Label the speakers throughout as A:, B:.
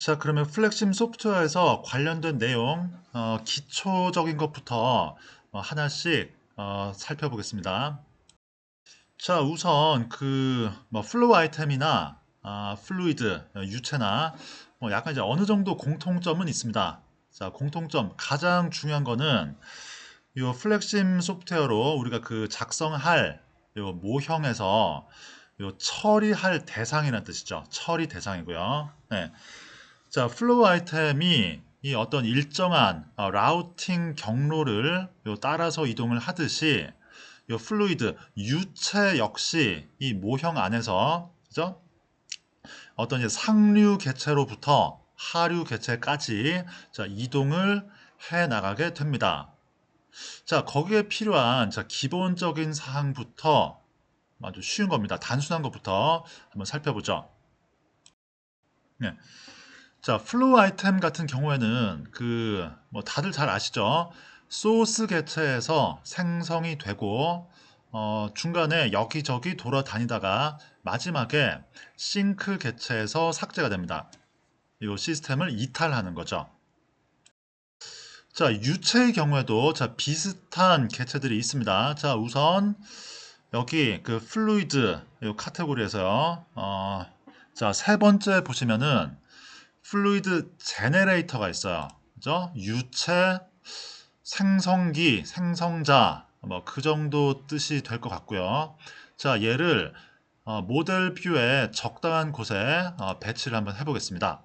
A: 자, 그러면 플렉심 소프트웨어에서 관련된 내용, 기초적인 것부터 하나씩 살펴보겠습니다. 자, 우선 플로우 아이템이나 플루이드, 유체나 약간 이제 어느 정도 공통점은 있습니다. 자, 공통점 가장 중요한 거는 이 플렉심 소프트웨어로 우리가 그 작성할 요 모형에서 요 처리할 대상이라는 뜻이죠. 처리 대상이고요. 네. 자, 플로우 아이템이 이 어떤 일정한 라우팅 경로를 따라서 이동을 하듯이 이 플루이드 유체 역시 이 모형 안에서 그죠? 어떤 이제 상류 개체로부터 하류 개체까지 자, 이동을 해 나가게 됩니다. 자, 거기에 필요한 기본적인 사항부터 아주 쉬운 겁니다. 단순한 것부터 한번 살펴보죠. 네. 자, 플로우 아이템 같은 경우에는 다들 잘 아시죠? 소스 개체에서 생성이 되고 중간에 여기저기 돌아다니다가 마지막에 싱크 개체에서 삭제가 됩니다. 이 시스템을 이탈하는 거죠. 자, 유체의 경우에도 비슷한 개체들이 있습니다. 자, 우선 여기 그 플루이드 이 카테고리에서요. 자, 세 번째 보시면은 플루이드 제네레이터가 있어요. 그죠? 유체, 생성기, 생성자, 뭐 그 정도 뜻이 될 것 같고요. 자, 얘를 모델 뷰에 적당한 곳에 배치를 한번 해보겠습니다.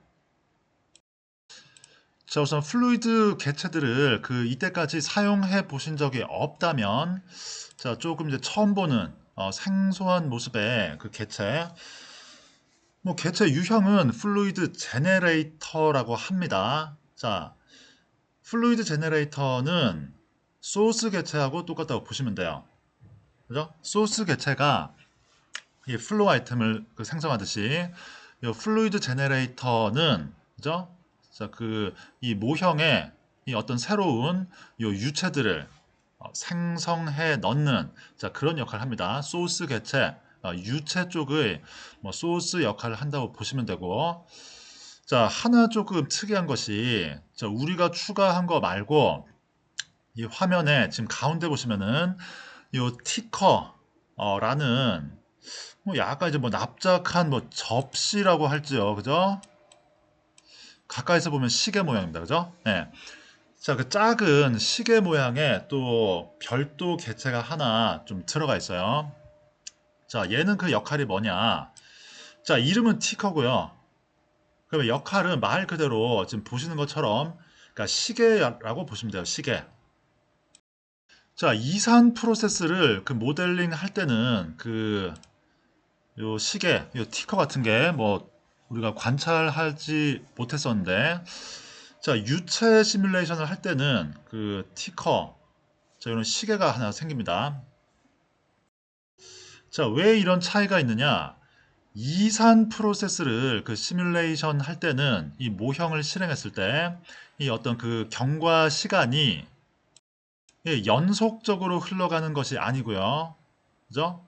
A: 자, 우선 플루이드 개체들을 이때까지 사용해 보신 적이 없다면, 자, 조금 이제 처음 보는 생소한 모습의 그 개체, 뭐 개체 유형은 플루이드 제네레이터라고 합니다. 자, 플루이드 제네레이터는 소스 개체하고 똑같다고 보시면 돼요. 그죠? 소스 개체가 이 플로우 아이템을 생성하듯이 이 플루이드 제네레이터는 그죠? 자, 이 모형에 이 어떤 새로운 이 유체들을 생성해 넣는 그런 역할을 합니다. 소스 개체, 유체 쪽의 뭐 소스 역할을 한다고 보시면 되고, 자, 하나 조금 특이한 것이 우리가 추가한 거 말고 이 화면에 지금 가운데 보시면은 이 티커라는 뭐 약간 이제 뭐 납작한 뭐 접시라고 할지요, 그죠? 가까이서 보면 시계 모양입니다, 그죠? 네. 자, 그 작은 시계 모양의 또 별도 개체가 하나 좀 들어가 있어요. 자, 얘는 그 역할이 뭐냐? 자, 이름은 티커고요. 그러면 역할은 말 그대로 지금 보시는 것처럼 그러니까 시계라고 보시면 돼요, 시계. 자, 이산 프로세스를 모델링 할 때는 요 시계, 요 티커 같은 게 뭐 우리가 관찰하지 못했었는데, 자, 유체 시뮬레이션을 할 때는 티커, 자, 이런 시계가 하나 생깁니다. 자, 왜 이런 차이가 있느냐? 이산 프로세스를 시뮬레이션 할 때는 이 모형을 실행했을 때 이 어떤 경과 시간이 연속적으로 흘러가는 것이 아니고요. 그죠?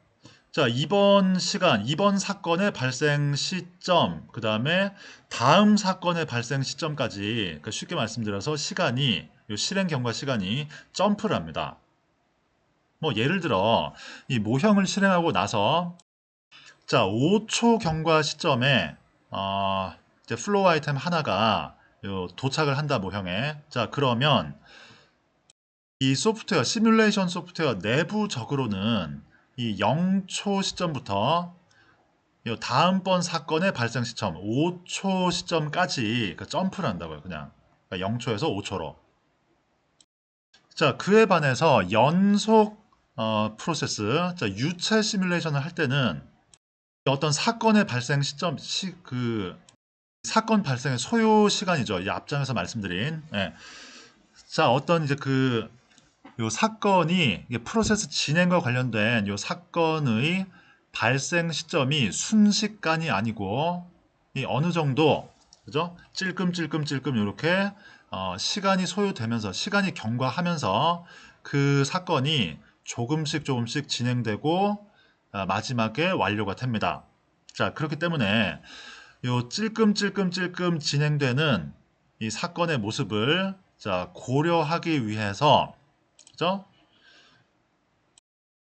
A: 자, 이번 사건의 발생 시점, 그 다음에 다음 사건의 발생 시점까지, 쉽게 말씀드려서 요 실행 경과 시간이 점프를 합니다. 뭐, 예를 들어, 이 모형을 실행하고 나서, 자, 5초 경과 시점에, 이제 플로우 아이템 하나가 도착을 한다, 모형에. 자, 그러면, 이 소프트웨어, 시뮬레이션 소프트웨어 내부적으로는 이 0초 시점부터 이 다음번 사건의 발생 시점 5초 시점까지 점프를 한다고요. 그냥 0초에서 5초로. 자, 그에 반해서 연속 프로세스, 자, 유체 시뮬레이션을 할 때는 어떤 사건의 발생 시점, 사건 발생의 소요 시간이죠. 이 앞장에서 말씀드린. 예. 자, 어떤 이제 요 사건이 프로세스 진행과 관련된 요 사건의 발생 시점이 순식간이 아니고 이 어느 정도 그죠? 찔끔찔끔찔끔 이렇게 시간이 소요되면서 시간이 경과하면서 그 사건이 조금씩 조금씩 진행되고 마지막에 완료가 됩니다. 자, 그렇기 때문에 요 찔끔찔끔찔끔 진행되는 이 사건의 모습을 자, 고려하기 위해서 그죠?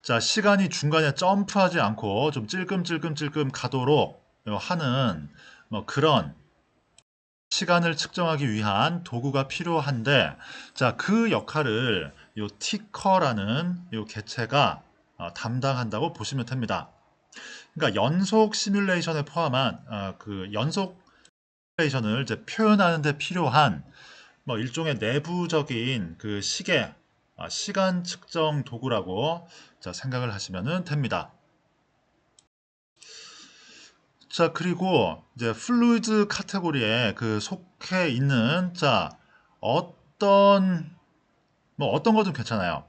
A: 자, 시간이 중간에 점프하지 않고 좀 찔끔찔끔찔끔 가도록 하는 뭐 그런 시간을 측정하기 위한 도구가 필요한데, 자, 그 역할을 요 티커라는 요 개체가 담당한다고 보시면 됩니다. 그러니까 연속 시뮬레이션에 포함한 그 연속 시뮬레이션을 이제 표현하는 데 필요한 뭐 일종의 내부적인 그 시계, 시간 측정 도구라고 자, 생각을 하시면 됩니다. 자, 그리고 이제 플루이드 카테고리에 그 속해 있는 자, 어떤 뭐 어떤 거든 괜찮아요.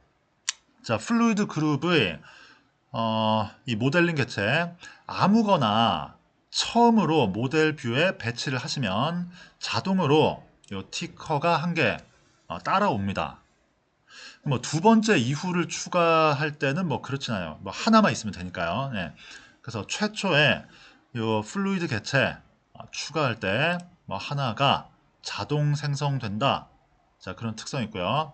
A: 자, 플루이드 그룹의 이 모델링 개체 아무거나 처음으로 모델 뷰에 배치를 하시면 자동으로 이 티커가 한 개 따라옵니다. 뭐 두 번째 이후를 추가할 때는 뭐 그렇진 않아요. 뭐 하나만 있으면 되니까요. 네. 그래서 최초에 이 플루이드 개체 추가할 때 뭐 하나가 자동 생성된다. 자, 그런 특성이 있고요.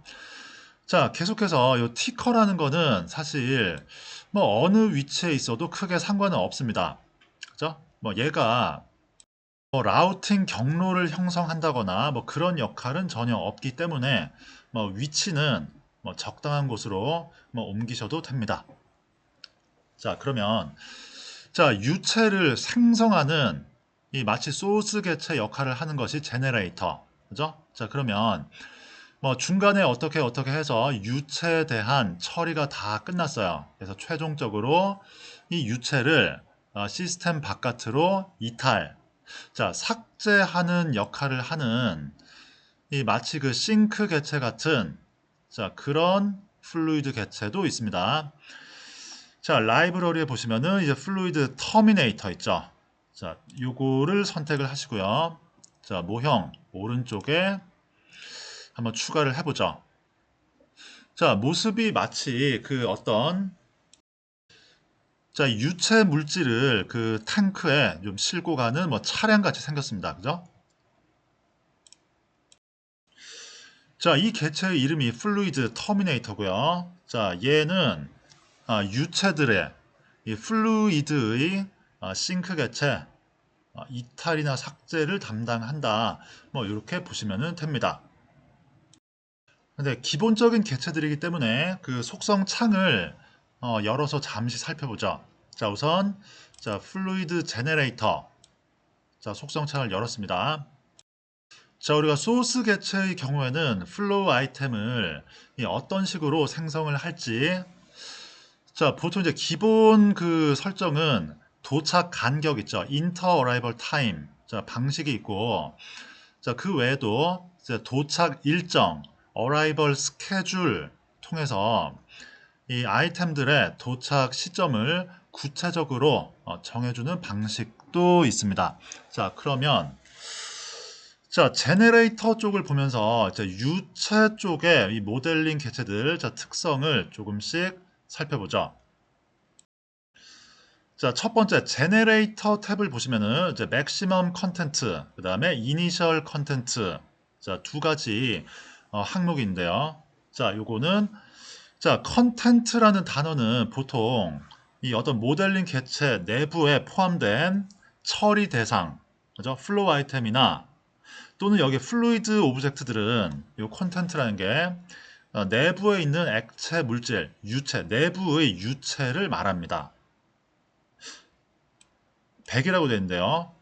A: 자, 계속해서 이 티커라는 거는 사실 뭐 어느 위치에 있어도 크게 상관은 없습니다. 그죠? 뭐 얘가 뭐 라우팅 경로를 형성한다거나 뭐 그런 역할은 전혀 없기 때문에 뭐 위치는 뭐 적당한 곳으로 뭐 옮기셔도 됩니다. 자, 그러면 자, 유체를 생성하는 이 마치 소스 개체 역할을 하는 것이 제네레이터. 그죠? 자, 그러면 뭐 중간에 어떻게 해서 유체에 대한 처리가 다 끝났어요. 그래서 최종적으로 이 유체를 시스템 바깥으로 이탈. 자, 삭제하는 역할을 하는 이 마치 그 싱크 개체 같은 자, 그런 플루이드 개체도 있습니다. 자, 라이브러리에 보시면은 이제 플루이드 터미네이터 있죠. 자, 요거를 선택을 하시고요. 자, 모형 오른쪽에 한번 추가를 해보죠. 자, 모습이 마치 그 어떤 자, 유체 물질을 그 탱크에 좀 싣고 가는 뭐 차량 같이 생겼습니다. 그죠? 자, 이 개체의 이름이 플루이드 터미네이터고요. 자, 얘는 유체들의 이 플루이드의 싱크 개체 이탈이나 삭제를 담당한다. 뭐 이렇게 보시면 됩니다. 근데 기본적인 개체들이기 때문에 그 속성 창을 열어서 잠시 살펴보죠. 자, 우선 자, 플루이드 제네레이터 자, 속성 창을 열었습니다. 자, 우리가 소스 개체의 경우에는 플로우 아이템을 어떤 식으로 생성을 할지 자, 보통 이제 기본 그 설정은 도착 간격 있죠. 인터 어라이벌 타임 자, 방식이 있고 자, 그 외에도 이제 도착 일정 어라이벌 스케줄 통해서 이 아이템들의 도착 시점을 구체적으로 정해주는 방식도 있습니다. 자, 그러면 자, 제네레이터 쪽을 보면서 이제 유체 쪽의 이 모델링 개체들 자, 특성을 조금씩 살펴보죠. 자, 첫 번째 제네레이터 탭을 보시면은 이제 맥시멈 컨텐트, 그다음에 이니셜 컨텐트. 자, 두 가지 항목이 있는데요. 자, 요거는 자, 컨텐트라는 단어는 보통 이 어떤 모델링 개체 내부에 포함된 처리 대상, 그죠? 플로우 아이템이나 또는 여기 플루이드 오브젝트들은 이 컨텐트라는 게 내부에 있는 액체 물질, 유체, 내부의 유체를 말합니다. 100이라고 되어 있는데요.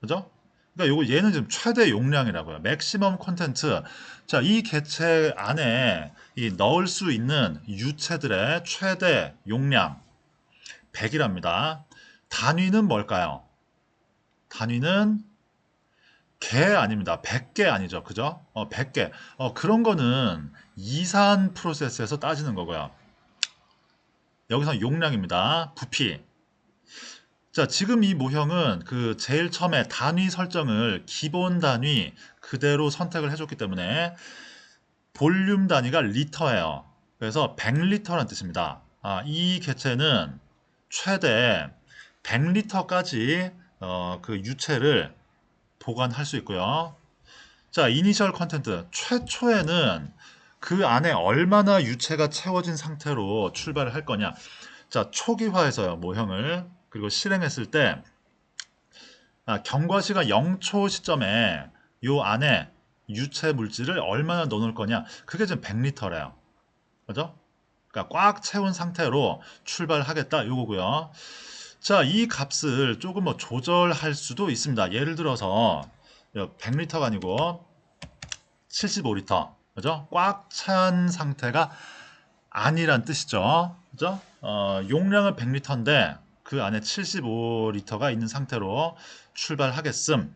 A: 그죠? 그러니까 요거 얘는 지금 최대 용량이라고요. 맥시멈 컨텐트. 자, 이 개체 안에 이 넣을 수 있는 유체들의 최대 용량 100이랍니다. 단위는 뭘까요? 단위는 개 아닙니다. 100개 아니죠. 그죠? 100개. 그런 거는 이산 프로세스에서 따지는 거고요. 여기서 용량입니다. 부피. 자, 지금 이 모형은 그 제일 처음에 단위 설정을 기본 단위 그대로 선택을 해줬기 때문에 볼륨 단위가 리터예요. 그래서 100리터라는 뜻입니다. 이 개체는 최대 100리터까지 그 유체를 보관할 수 있고요. 자, 이니셜 컨텐트. 최초에는 그 안에 얼마나 유체가 채워진 상태로 출발을 할 거냐. 자, 초기화해서요, 모형을. 그리고 실행했을 때, 경과시가 0초 시점에 요 안에 유체 물질을 얼마나 넣어놓을 거냐. 그게 지금 100리터래요. 그죠? 그러니까 꽉 채운 상태로 출발하겠다. 요거고요. 자, 이 값을 조금 뭐 조절할 수도 있습니다. 예를 들어서 100리터가 아니고 75리터. 그죠? 꽉 찬 상태가 아니란 뜻이죠. 그죠? 용량은 100리터인데 그 안에 75리터가 있는 상태로 출발하겠음.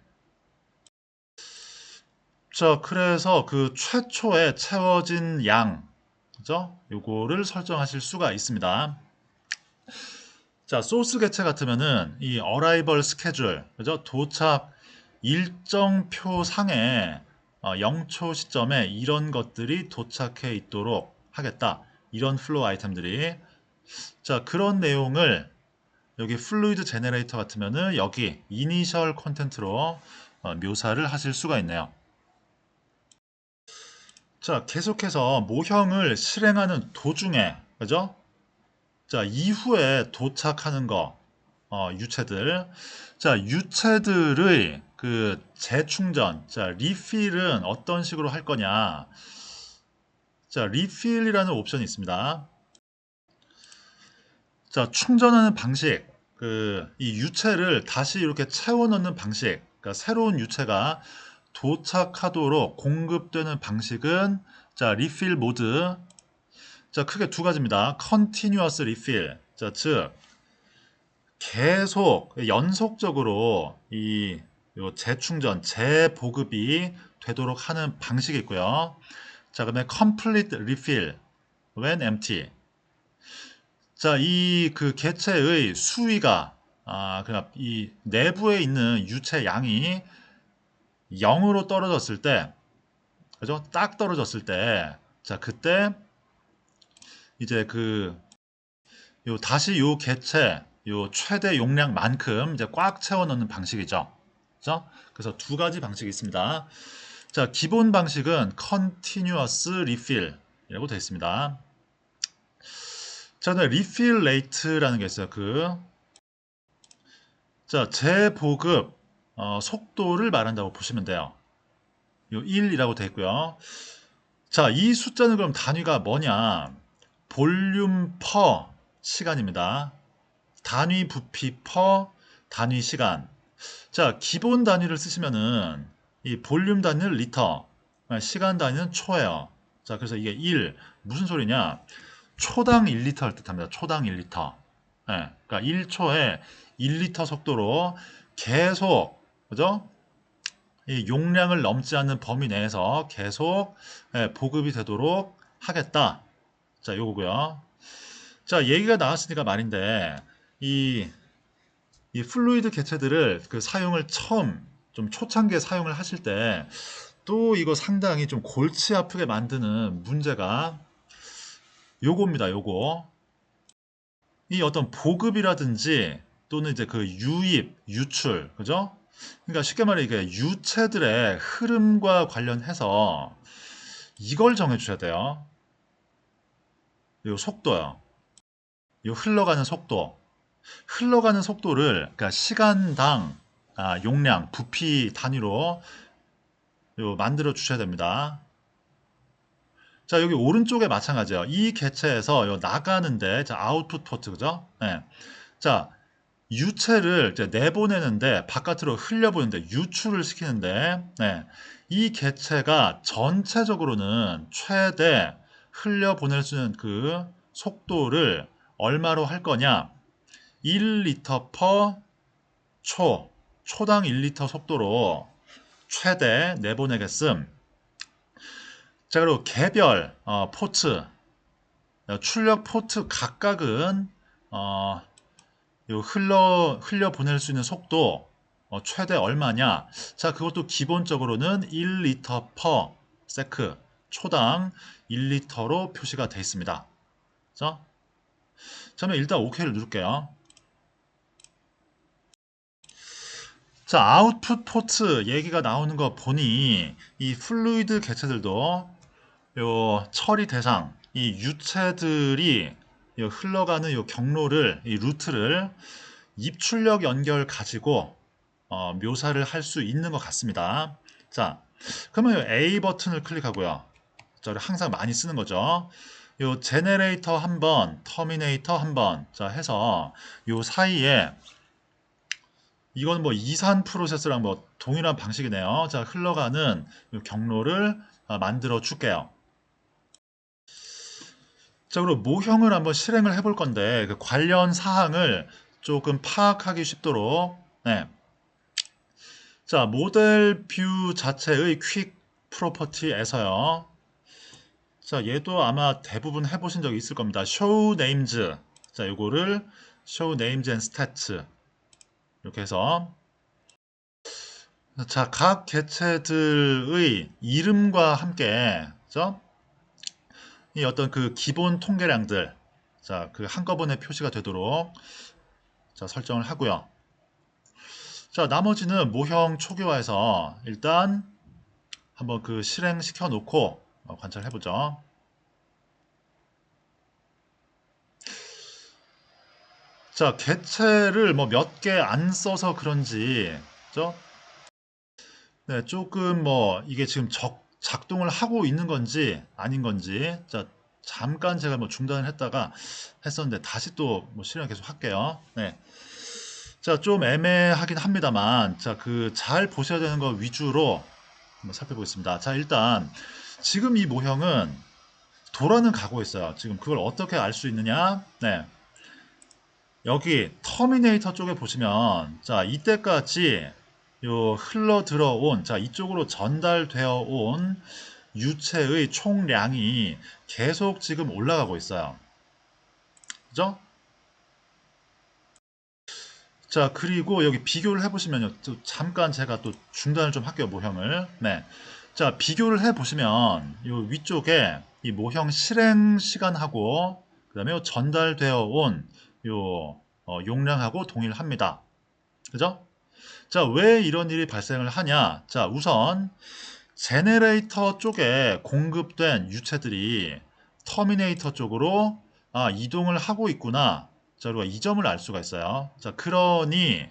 A: 자, 그래서 그 최초에 채워진 양, 그죠? 요거를 설정하실 수가 있습니다. 자, 소스 개체 같으면은 이 어라이벌 스케줄, 그죠? 도착 일정표 상에 0초 시점에 이런 것들이 도착해 있도록 하겠다. 이런 플로우 아이템들이. 자, 그런 내용을 여기 플루이드 제네레이터 같으면은 여기 이니셜 콘텐트로 묘사를 하실 수가 있네요. 자, 계속해서 모형을 실행하는 도중에, 그죠? 자, 이후에 도착하는 거, 유체들. 자, 유체들의 그 재충전, 자, 리필은 어떤 식으로 할 거냐. 자, 리필이라는 옵션이 있습니다. 자, 충전하는 방식, 이 유체를 다시 이렇게 채워 넣는 방식, 그러니까 새로운 유체가 도착하도록 공급되는 방식은 자, 리필 모드. 자, 크게 두 가지입니다. Continuous Refill. 자, 즉 계속 연속적으로 요 재충전, 재보급이 되도록 하는 방식이 있고요. 자, 그다음에 Complete Refill when empty. 자, 이 그 개체의 수위가 그러니까 이 내부에 있는 유체 양이 0으로 떨어졌을 때, 그죠? 딱 떨어졌을 때, 자, 그때 이제 다시 요 개체, 요 최대 용량만큼 이제 꽉 채워 넣는 방식이죠. 그죠? 그래서 두 가지 방식이 있습니다. 자, 기본 방식은 Continuous Refill이라고 되어 있습니다. 자, 네, Refill Rate라는 게 있어요. 자, 재보급 속도를 말한다고 보시면 돼요. 요 1이라고 되어 있고요. 자, 이 숫자는 그럼 단위가 뭐냐? 볼륨 퍼 시간입니다. 단위 부피 퍼 단위 시간. 자, 기본 단위를 쓰시면은 이 볼륨 단위는 리터, 시간 단위는 초예요. 자, 그래서 이게 1. 무슨 소리냐? 초당 1리터를 뜻합니다. 초당 1리터. 예, 그러니까 1초에 1리터 속도로 계속, 그죠? 이 용량을 넘지 않는 범위 내에서 계속 보급이 되도록 하겠다. 자, 요거고요. 자, 얘기가 나왔으니까 말인데 이, 이 플루이드 개체들을 사용을 처음 좀 초창기에 사용을 하실 때 또 이거 상당히 좀 골치 아프게 만드는 문제가 요겁니다. 요거. 이 어떤 보급이라든지 또는 이제 그 유입, 유출, 그죠? 그러니까 쉽게 말해 이게 유체들의 흐름과 관련해서 이걸 정해 주셔야 돼요. 요 속도요. 요 흘러가는 속도. 흘러가는 속도를 그러니까 시간당 용량, 부피 단위로 만들어 주셔야 됩니다. 자, 여기 오른쪽에 마찬가지예요. 이 개체에서 나가는데 자, 아웃풋 포트 그죠? 네. 자, 유체를 이제 내보내는데 바깥으로 흘려보내는데 유출을 시키는데 네. 이 개체가 전체적으로는 최대 흘려보낼 수 있는 그 속도를 얼마로 할 거냐? 1리터 퍼 초, 초당 1리터 속도로 최대 내보내겠음. 자, 그리고 개별 포트, 출력 포트 각각은 흘려 보낼 수 있는 속도 최대 얼마냐? 자, 그것도 기본적으로는 1리터 퍼 세크, 초당 1리터로 표시가 되어 있습니다. 자, 저는 일단 OK를 누를게요. 자, 아웃풋 포트 얘기가 나오는 거 보니 이 플루이드 개체들도 요 처리 대상, 이 유체들이 요 흘러가는 요 경로를, 이 루트를 입출력 연결 가지고 묘사를 할 수 있는 것 같습니다. 자, 그러면 요 A 버튼을 클릭하고요. 저를 항상 많이 쓰는 거죠. 요 제네레이터 한 번, 터미네이터 한 번, 자 해서 요 사이에 이건 뭐 이산 프로세스랑 뭐 동일한 방식이네요. 자, 흘러가는 요 경로를 만들어 줄게요. 자, 그럼 모형을 한번 실행을 해볼 건데 그 관련 사항을 조금 파악하기 쉽도록 네. 자, 모델 뷰 자체의 퀵 프로퍼티에서요. 자, 얘도 아마 대부분 해보신 적이 있을 겁니다. show names. 자, 요거를 show names and stats 이렇게 해서 자, 각 개체들의 이름과 함께 그죠? 이 어떤 그 기본 통계량들 자, 그 한꺼번에 표시가 되도록 자, 설정을 하고요. 자, 나머지는 모형 초기화해서 일단 한번 그 실행시켜 놓고 관찰해 보죠. 자, 개체를 뭐 몇 개 안 써서 그런지 그죠? 네, 조금 뭐 이게 지금 작동을 하고 있는 건지 아닌 건지 자, 잠깐 제가 뭐 중단을 했다가 했었는데 다시 또 뭐 실행 계속 할게요. 네. 자, 좀 애매하긴 합니다만 자, 그 잘 보셔야 되는 거 위주로 한번 살펴보겠습니다. 자, 일단 지금 이 모형은 돌아는 가고 있어요. 지금 그걸 어떻게 알 수 있느냐? 네. 여기 터미네이터 쪽에 보시면 자, 이때까지 요 흘러 들어온 자, 이쪽으로 전달되어 온 유체의 총량이 계속 지금 올라가고 있어요. 그죠? 자, 그리고 여기 비교를 해보시면요. 또 잠깐 제가 또 중단을 좀 할게요, 모형을. 네. 자, 비교를 해보시면 요 위쪽에 이 모형 실행 시간하고 그 다음에 전달되어 온 요 용량하고 동일합니다. 그죠? 자, 왜 이런 일이 발생을 하냐? 자, 우선 제네레이터 쪽에 공급된 유체들이 터미네이터 쪽으로 이동을 하고 있구나. 자, 우리가 이 점을 알 수가 있어요. 자, 그러니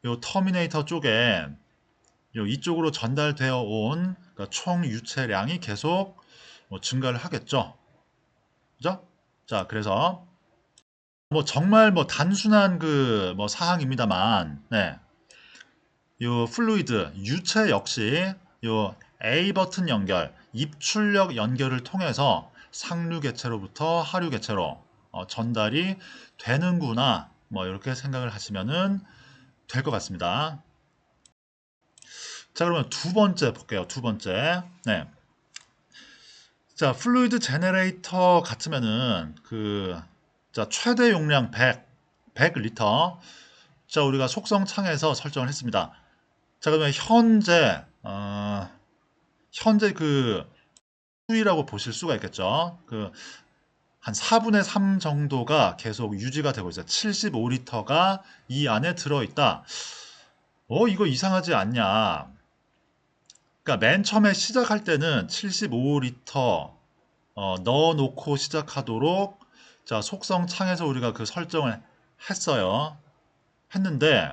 A: 요 터미네이터 쪽에 요 이쪽으로 전달되어 온 그러니까 총 유체량이 계속 증가를 하겠죠. 그죠? 자, 그래서 뭐 정말 뭐 단순한 그 뭐 사항입니다만, 네. 요 플루이드 유체 역시 요 A 버튼 연결, 입출력 연결을 통해서 상류 개체로부터 하류 개체로 전달이 되는구나. 뭐 이렇게 생각을 하시면은 될 것 같습니다. 자, 그러면 두 번째 볼게요. 두 번째. 네. 자, 플루이드 제네레이터 같으면은 그 자, 최대 용량 100리터. 자, 우리가 속성 창에서 설정을 했습니다. 자, 그러면 현재 그 수위라고 보실 수가 있겠죠. 그 한 4분의 3 정도가 계속 유지가 되고 있어요. 75리터가 이 안에 들어있다. 이거 이상하지 않냐. 그러니까 맨 처음에 시작할 때는 75리터 넣어놓고 시작하도록 자, 속성 창에서 우리가 그 설정을 했어요. 했는데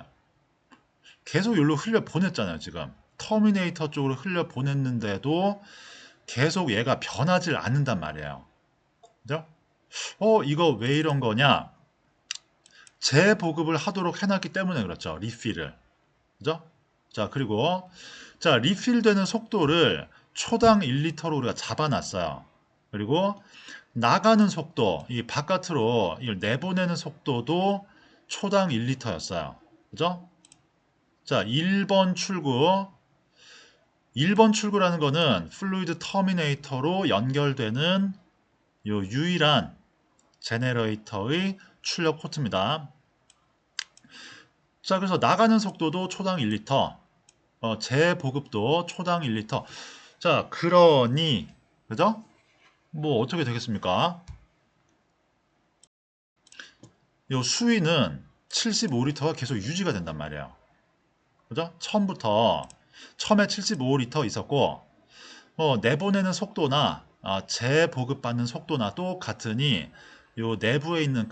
A: 계속 여기로 흘려 보냈잖아요, 지금. 터미네이터 쪽으로 흘려 보냈는데도 계속 얘가 변하질 않는단 말이에요. 그죠? 이거 왜 이런 거냐? 재보급을 하도록 해놨기 때문에 그렇죠. 리필을. 그죠? 자, 그리고 자, 리필되는 속도를 초당 1리터로 우리가 잡아놨어요. 그리고 나가는 속도, 이 바깥으로 이걸 내보내는 속도도 초당 1리터였어요. 그죠? 자, 1번 출구라는 거는 플루이드 터미네이터로 연결되는 요 유일한 제네레이터의 출력 포트입니다. 자, 그래서 나가는 속도도 초당 1리터, 재보급도 초당 1리터. 자, 그러니, 그죠? 뭐, 어떻게 되겠습니까? 요 수위는 75리터가 계속 유지가 된단 말이에요. 그죠? 처음에 75리터 있었고, 내보내는 속도나 재보급받는 속도나 똑같으니 요 내부에 있는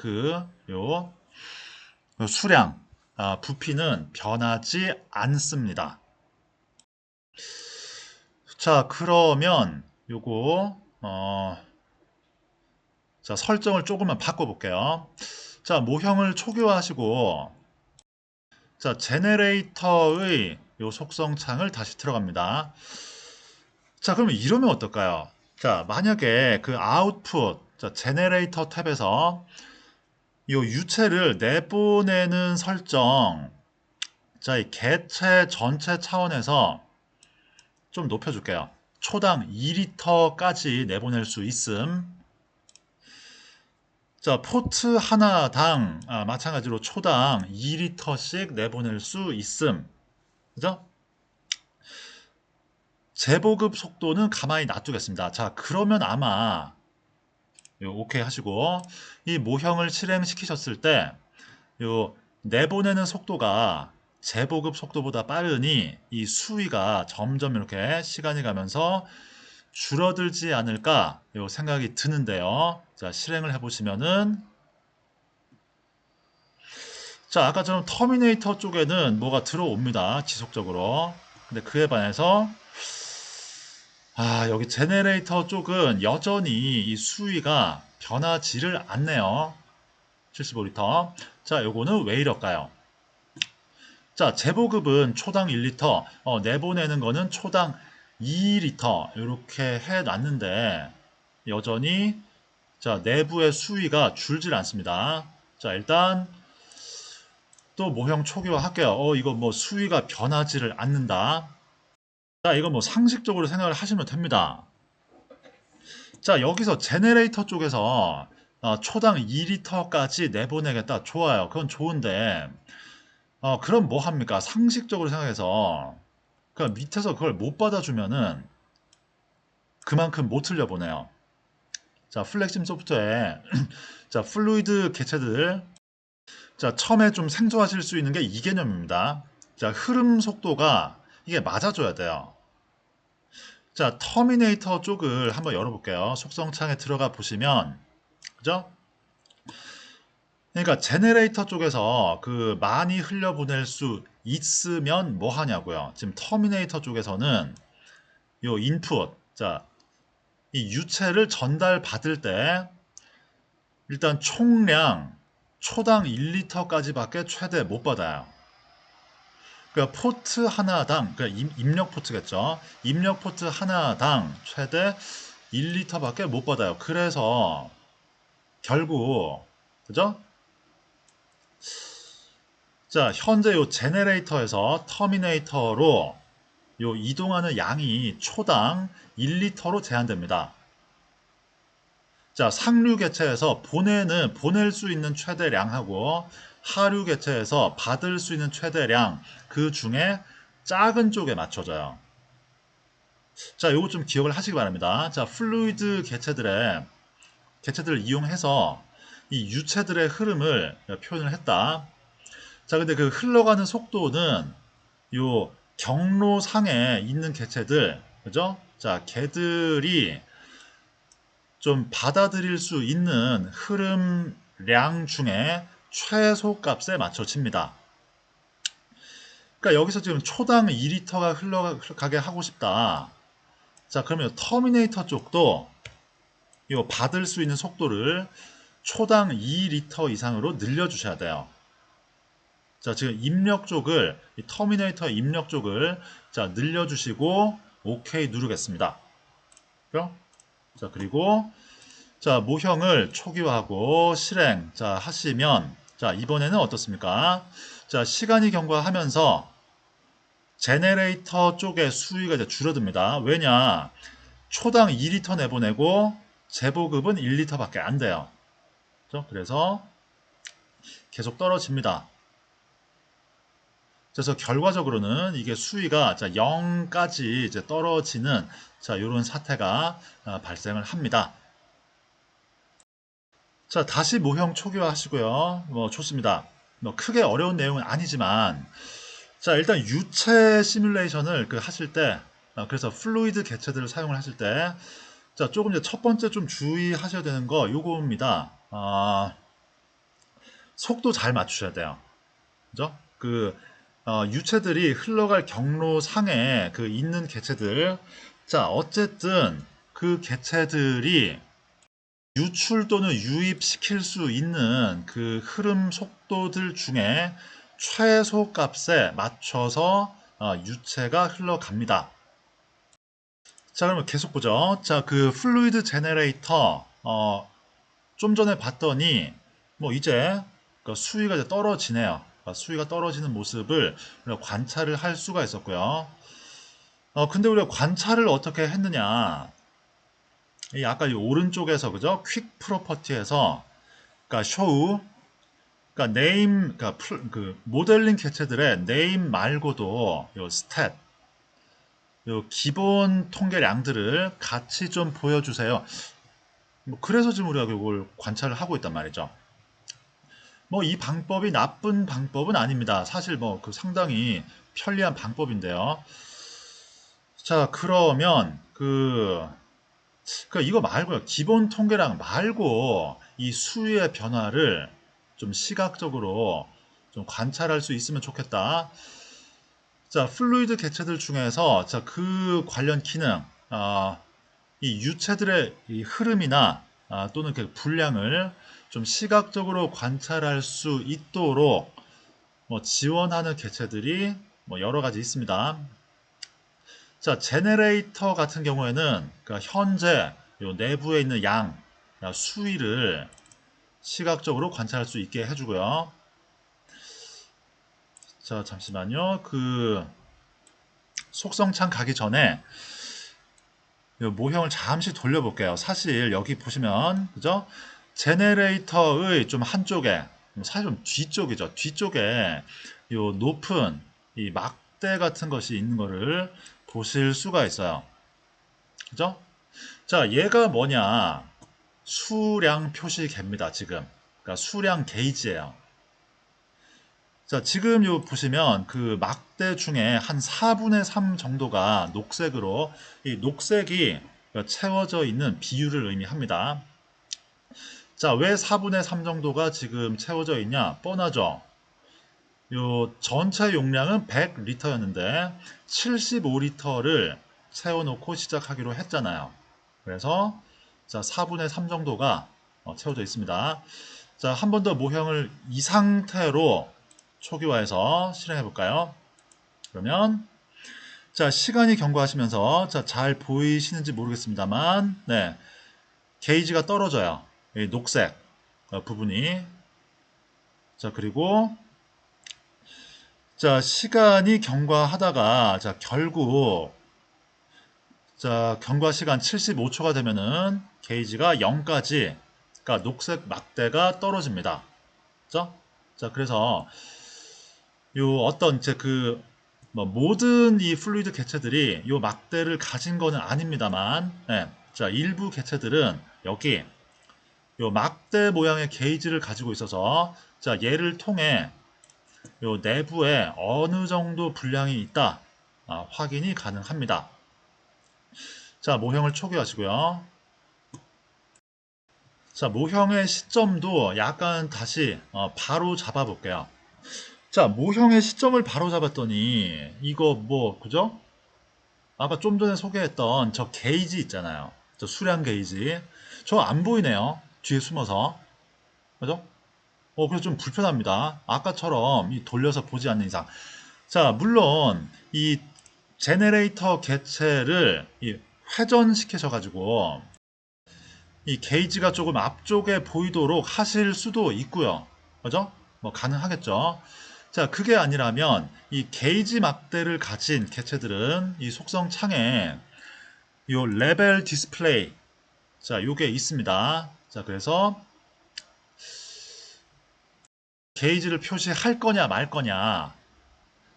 A: 요 수량, 부피는 변하지 않습니다. 자, 그러면 요거 자, 설정을 조금만 바꿔볼게요. 자, 모형을 초기화하시고, 자, 제네레이터의 요 속성 창을 다시 들어갑니다. 자, 그러면 이러면 어떨까요? 자, 만약에 그 아웃풋, 자, 제네레이터 탭에서 요 유체를 내보내는 설정, 자, 이 개체 전체 차원에서 좀 높여줄게요. 초당 2리터까지 내보낼 수 있음. 자, 포트 하나당 마찬가지로 초당 2리터씩 내보낼 수 있음. 그죠? 재보급 속도는 가만히 놔두겠습니다. 자, 그러면 아마 오케이 하시고 이 모형을 실행시키셨을 때 요 내보내는 속도가 재보급 속도보다 빠르니 이 수위가 점점 이렇게 시간이 가면서 줄어들지 않을까 요 생각이 드는데요. 자, 실행을 해보시면은 자, 아까처럼 터미네이터 쪽에는 뭐가 들어옵니다. 지속적으로. 근데 그에 반해서 여기 제네레이터 쪽은 여전히 이 수위가 변하지를 않네요. 75리터. 자, 요거는 왜 이럴까요? 자, 재보급은 초당 1리터, 내보내는 거는 초당 2리터 이렇게 해놨는데 여전히 자, 내부의 수위가 줄질 않습니다. 자, 일단 또 모형 초기화 할게요. 이거 뭐 수위가 변하지를 않는다. 자, 이거 뭐 상식적으로 생각을 하시면 됩니다. 자, 여기서 제네레이터 쪽에서 초당 2리터까지 내보내겠다. 좋아요. 그건 좋은데 그럼 뭐 합니까? 상식적으로 생각해서 그 밑에서 그걸 못 받아주면은 그만큼 못 흘려보내요. 자, 플렉심 소프트에 자, 플루이드 개체들 자, 처음에 좀 생소하실 수 있는 게 이 개념입니다. 자, 흐름 속도가 이게 맞아줘야 돼요. 자, 터미네이터 쪽을 한번 열어볼게요. 속성창에 들어가 보시면 그죠? 그러니까 제네레이터 쪽에서 그 많이 흘려보낼 수 있으면 뭐 하냐고요. 지금 터미네이터 쪽에서는 요 인풋, 자, 이 유체를 전달받을 때 일단 총량 초당 1리터까지밖에 최대 못 받아요. 그러니까 포트 하나당, 그러니까 입력 포트겠죠. 입력 포트 하나당 최대 1리터밖에 못 받아요. 그래서 결국 그죠? 자, 현재 요 제네레이터에서 터미네이터로 요 이동하는 양이 초당 1리터로 제한됩니다. 자, 상류 개체에서 보낼 수 있는 최대량하고 하류 개체에서 받을 수 있는 최대량 그 중에 작은 쪽에 맞춰져요. 자, 요거 좀 기억을 하시기 바랍니다. 자, 플루이드 개체들을 이용해서 이 유체들의 흐름을 표현을 했다. 자, 근데 그 흘러가는 속도는 요 경로상에 있는 개체들, 그죠? 자, 걔들이 좀 받아들일 수 있는 흐름량 중에 최소값에 맞춰집니다. 그러니까 여기서 지금 초당 2리터가 흘러가게 하고 싶다. 자, 그러면 터미네이터 쪽도 이 받을 수 있는 속도를 초당 2리터 이상으로 늘려주셔야 돼요. 자, 지금 입력 쪽을, 터미네이터 입력 쪽을 자, 늘려주시고 OK 누르겠습니다. 자, 그리고 자, 모형을 초기화하고 실행 자, 하시면 자, 이번에는 어떻습니까? 자, 시간이 경과하면서 제네레이터 쪽의 수위가 이제 줄어듭니다. 왜냐? 초당 2리터 내보내고 재보급은 1리터밖에 안 돼요. 그렇죠? 그래서 계속 떨어집니다. 그래서 결과적으로는 이게 수위가 자, 0까지 이제 떨어지는 자, 이런 사태가 발생을 합니다. 자, 다시 모형 초기화 하시고요. 뭐 좋습니다. 뭐 크게 어려운 내용은 아니지만 자, 일단 유체 시뮬레이션을 하실 때, 그래서 플루이드 개체들을 사용을 하실 때, 자, 조금 이제 첫 번째 좀 주의하셔야 되는 거 요겁니다. 속도 잘 맞추셔야 돼요. 그죠? 유체들이 흘러갈 경로상에 있는 개체들, 자, 어쨌든 그 개체들이 유출 또는 유입시킬 수 있는 흐름 속도들 중에 최소 값에 맞춰서 유체가 흘러갑니다. 자, 그러면 계속 보죠. 자, 플루이드 제네레이터, 좀 전에 봤더니, 뭐 이제 수위가 이제 떨어지네요. 수위가 떨어지는 모습을 우리가 관찰을 할 수가 있었고요. 근데 우리가 관찰을 어떻게 했느냐. 아까 이 오른쪽에서, 그죠? 퀵 프로퍼티에서, show, 네임, 모델링 개체들의 네임 말고도 요 스탯, 요 기본 통계량들을 같이 좀 보여주세요. 뭐 그래서 지금 우리가 이걸 관찰을 하고 있단 말이죠. 뭐 이 방법이 나쁜 방법은 아닙니다. 사실 뭐 상당히 편리한 방법인데요. 자, 그러면 이거 말고요. 기본 통계량 말고 이 수위의 변화를 좀 시각적으로 좀 관찰할 수 있으면 좋겠다. 자, 플루이드 개체들 중에서 관련 기능, 이 유체들의 이 흐름이나 또는 분량을 좀 시각적으로 관찰할 수 있도록 뭐 지원하는 개체들이 뭐 여러 가지 있습니다. 자, 제네레이터 같은 경우에는 현재 요 내부에 있는 양, 수위를 시각적으로 관찰할 수 있게 해주고요. 자, 잠시만요. 속성창 가기 전에 요 모형을 잠시 돌려볼게요. 사실 여기 보시면, 그죠? 제네레이터의 좀 한쪽에, 사실 좀 뒤쪽이죠. 뒤쪽에 요 높은 이 막대 같은 것이 있는 거를 보실 수가 있어요. 그죠? 자, 얘가 뭐냐? 수량 표시계입니다, 지금. 그러니까 수량 게이지예요. 자, 지금 요 보시면 막대 중에 한 4분의 3 정도가 녹색으로, 이 녹색이 채워져 있는 비율을 의미합니다. 자, 왜 4분의 3 정도가 지금 채워져 있냐? 뻔하죠? 요 전체 용량은 100리터였는데 75리터를 채워놓고 시작하기로 했잖아요. 그래서 자, 4분의 3 정도가 채워져 있습니다. 자, 한 번 더 모형을 이 상태로 초기화해서 실행해 볼까요? 그러면 자, 시간이 경과하시면서 자, 잘 보이시는지 모르겠습니다만 네, 게이지가 떨어져요. 이 녹색 부분이. 자, 그리고 자, 시간이 경과하다가 자, 결국 자, 경과 시간 75초가 되면은 게이지가 0까지, 그러니까 녹색 막대가 떨어집니다. 그죠? 자, 그래서 요 어떤 뭐 모든 이 플루이드 개체들이 요 막대를 가진 거는 아닙니다만, 네, 자, 일부 개체들은 여기 요 막대 모양의 게이지를 가지고 있어서 자, 얘를 통해 요 내부에 어느 정도 분량이 있다 확인이 가능합니다. 자, 모형을 초기화하시고요. 자, 모형의 시점도 약간 다시 바로 잡아 볼게요. 자, 모형의 시점을 바로 잡았더니 이거 뭐 그죠? 아까 좀 전에 소개했던 저 게이지 있잖아요. 저 수량 게이지. 저 안 보이네요. 뒤에 숨어서. 그죠? 그래서 좀 불편합니다. 아까처럼 돌려서 보지 않는 이상. 자, 물론 이 제네레이터 개체를 회전시키셔가지고 이 게이지가 조금 앞쪽에 보이도록 하실 수도 있고요. 그죠? 뭐 가능하겠죠. 자, 그게 아니라면 이 게이지 막대를 가진 개체들은 이 속성 창에 요 레벨 디스플레이 자, 요게 있습니다. 자, 그래서 게이지를 표시할 거냐 말 거냐.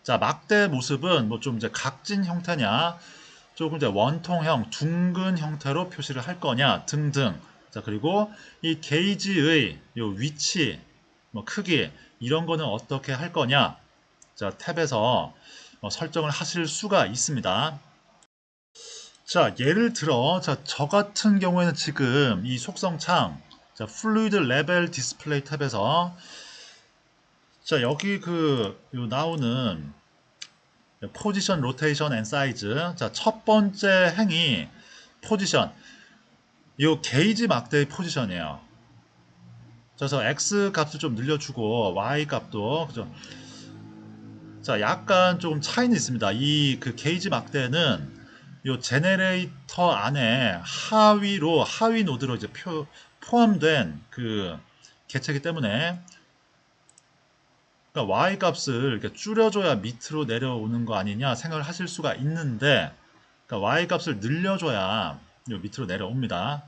A: 자, 막대 모습은 뭐 좀 이제 각진 형태냐, 조금 이제 원통형, 둥근 형태로 표시를 할 거냐 등등. 자, 그리고 이 게이지의 요 위치, 뭐 크기 이런 거는 어떻게 할 거냐. 자, 탭에서 설정을 하실 수가 있습니다. 자, 예를 들어, 자, 저 같은 경우에는 지금 이 속성창, 자, 플루이드 레벨 디스플레이 탭에서, 자, 여기 요 나오는 포지션, 로테이션 앤 사이즈. 자, 첫 번째 행이 포지션. 요 게이지 막대의 포지션이에요. 그래서 X 값을 좀 늘려주고, Y 값도, 그죠? 자, 약간 조금 차이는 있습니다. 이 게이지 막대는 요 제네레이터 안에 하위 노드로 이제 포함된 개체이기 때문에 그러니까 Y 값을 이렇게 줄여줘야 밑으로 내려오는 거 아니냐 생각을 하실 수가 있는데 그러니까 Y 값을 늘려줘야 요 밑으로 내려옵니다.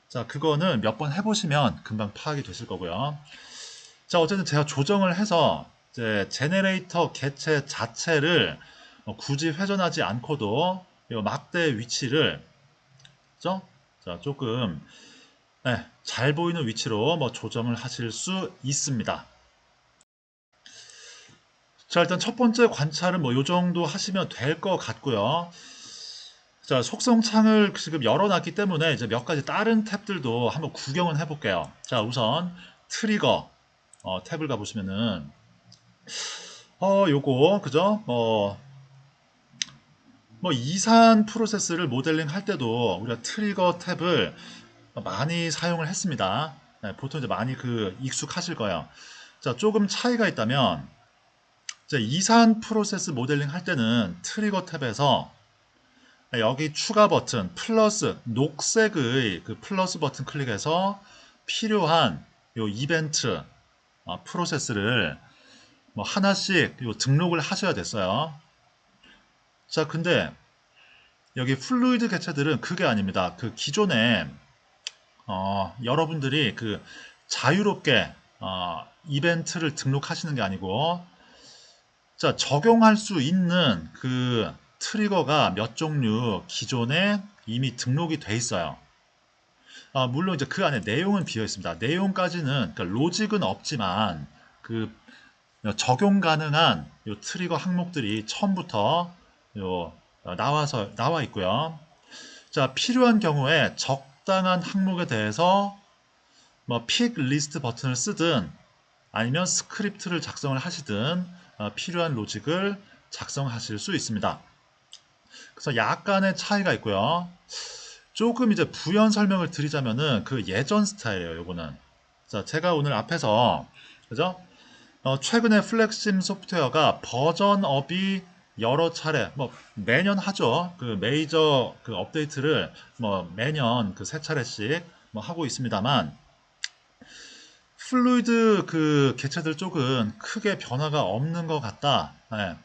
A: 자, 그거는 몇 번 해보시면 금방 파악이 되실 거고요. 자, 어쨌든 제가 조정을 해서 이제 제네레이터 개체 자체를 굳이 회전하지 않고도 이 막대 위치를 그죠? 자, 조금 잘 보이는 위치로 조정을 하실 수 있습니다. 자, 일단 첫 번째 관찰은 요 정도 하시면 될 것 같고요. 자, 속성창을 지금 열어놨기 때문에 이제 몇 가지 다른 탭들도 한번 구경을 해볼게요. 자, 우선 트리거 탭을 가보시면은 요거 그죠? 이산 프로세스를 모델링 할 때도 우리가 트리거 탭을 많이 사용을 했습니다. 네, 보통 이제 많이 익숙하실 거예요. 자, 조금 차이가 있다면 이제 이산 프로세스 모델링 할 때는 트리거 탭에서 여기 추가 버튼 플러스 녹색의 플러스 버튼 클릭해서 필요한 요 이벤트 프로세스를 하나씩 등록을 하셔야 됐어요. 자, 근데 여기 플루이드 개체들은 그게 아닙니다. 기존에 여러분들이 자유롭게 이벤트를 등록하시는 게 아니고 자, 적용할 수 있는 트리거가 몇 종류 기존에 이미 등록이 돼 있어요. 물론 이제 그 안에 내용은 비어 있습니다. 내용까지는 그러니까 로직은 없지만 적용 가능한 요 트리거 항목들이 처음부터 나와 있고요. 자, 필요한 경우에 적당한 항목에 대해서 픽 리스트 버튼을 쓰든 아니면 스크립트를 작성을 하시든 필요한 로직을 작성하실 수 있습니다. 그래서 약간의 차이가 있고요. 조금 이제 부연 설명을 드리자면은 예전 스타일이에요. 요거는. 자, 제가 오늘 앞에서 그죠? 최근에 플렉심 소프트웨어가 버전업이 여러 차례 매년 하죠. 메이저 업데이트를 매년 세 차례씩 하고 있습니다만 플루이드 개체들 쪽은 크게 변화가 없는 것 같다. 네.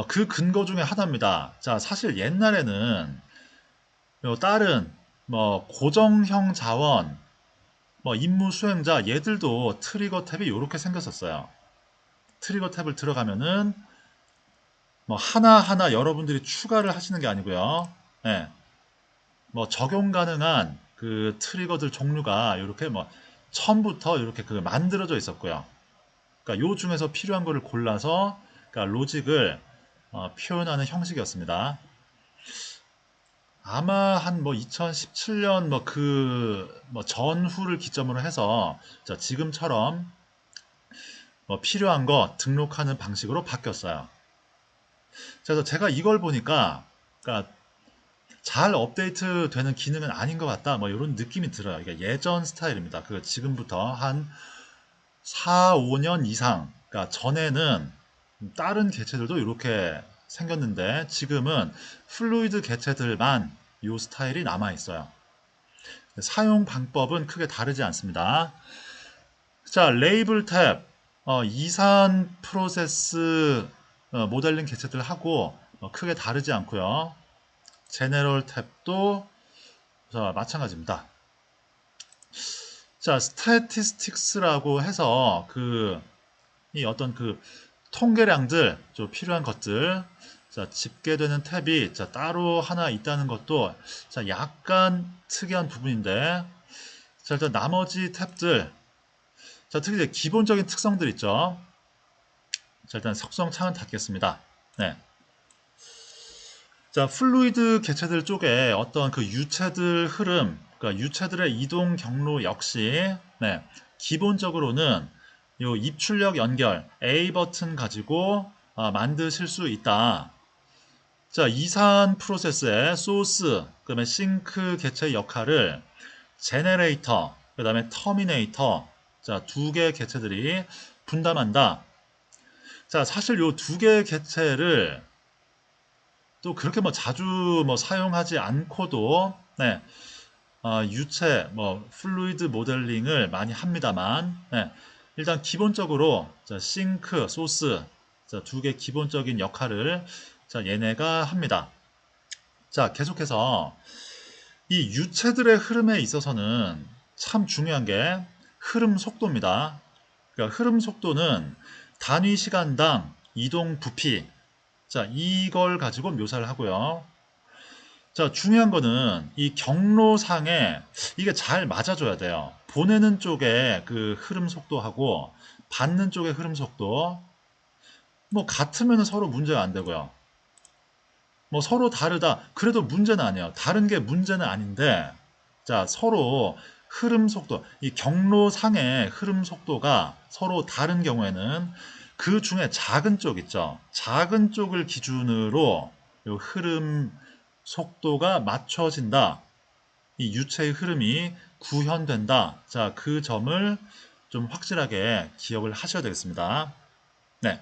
A: 그 근거 중에 하나입니다. 자, 사실 옛날에는 다른 고정형 자원, 임무 수행자 얘들도 트리거 탭이 이렇게 생겼었어요. 트리거 탭을 들어가면은 하나하나 여러분들이 추가를 하시는 게 아니고요. 네. 적용 가능한 트리거들 종류가 이렇게 처음부터 이렇게 만들어져 있었고요. 그러니까 요 중에서 필요한 거를 골라서 그러니까 로직을 표현하는 형식이었습니다. 아마 한 2017년 전후를 기점으로 해서 자, 지금처럼 필요한 거 등록하는 방식으로 바뀌었어요. 그래서 제가 이걸 보니까 그러니까 잘 업데이트 되는 기능은 아닌 것 같다 이런 느낌이 들어요. 이게 예전 스타일입니다. 지금부터 한 4, 5년 이상 그러니까 전에는 다른 개체들도 이렇게 생겼는데 지금은 플루이드 개체들만 이 스타일이 남아 있어요. 사용 방법은 크게 다르지 않습니다. 자, 레이블 탭 이산 프로세스 모델링 개체들하고 크게 다르지 않고요. 제네럴 탭도 자, 마찬가지입니다. 자, 스태티스틱스라고 해서 이 어떤 통계량들 좀 필요한 것들 자, 집계되는 탭이 자, 따로 하나 있다는 것도 자, 약간 특이한 부분인데 자, 일단 나머지 탭들 자, 특히 이제 기본적인 특성들 있죠. 자, 일단 속성 창은 닫겠습니다. 네. 자, 플루이드 개체들 쪽에 어떤 그 유체들 흐름, 그러니까 유체들의 이동 경로 역시, 네, 기본적으로는 요 입출력 연결 A 버튼 가지고 만드실 수 있다. 자, 이산 프로세스의 소스, 그다음에 싱크 개체 역할을 제네레이터, 그다음에 터미네이터, 자, 두 개의 개체들이 분담한다. 자, 사실 요 두 개의 개체를 또 그렇게 뭐 자주 뭐 사용하지 않고도 네, 유체 뭐 플루이드 모델링을 많이 합니다만 네, 일단 기본적으로 자, 싱크, 소스 두 개 기본적인 역할을 자, 얘네가 합니다. 자, 계속해서 이 유체들의 흐름에 있어서는 참 중요한 게 흐름 속도입니다. 그러니까 흐름 속도는 단위 시간당 이동 부피 자, 이걸 가지고 묘사를 하고요. 자, 중요한 거는 이 경로상에 이게 잘 맞아줘야 돼요. 보내는 쪽에 그 흐름 속도하고 받는 쪽의 흐름 속도 뭐 같으면 서로 문제가 안 되고요. 뭐 서로 다르다. 그래도 문제는 아니에요. 다른 게 문제는 아닌데 자, 서로 흐름 속도, 이 경로상의 흐름 속도가 서로 다른 경우에는 그 중에 작은 쪽 있죠. 작은 쪽을 기준으로 요 흐름 속도가 맞춰진다. 이 유체의 흐름이 구현된다. 자, 그 점을 좀 확실하게 기억을 하셔야 되겠습니다. 네.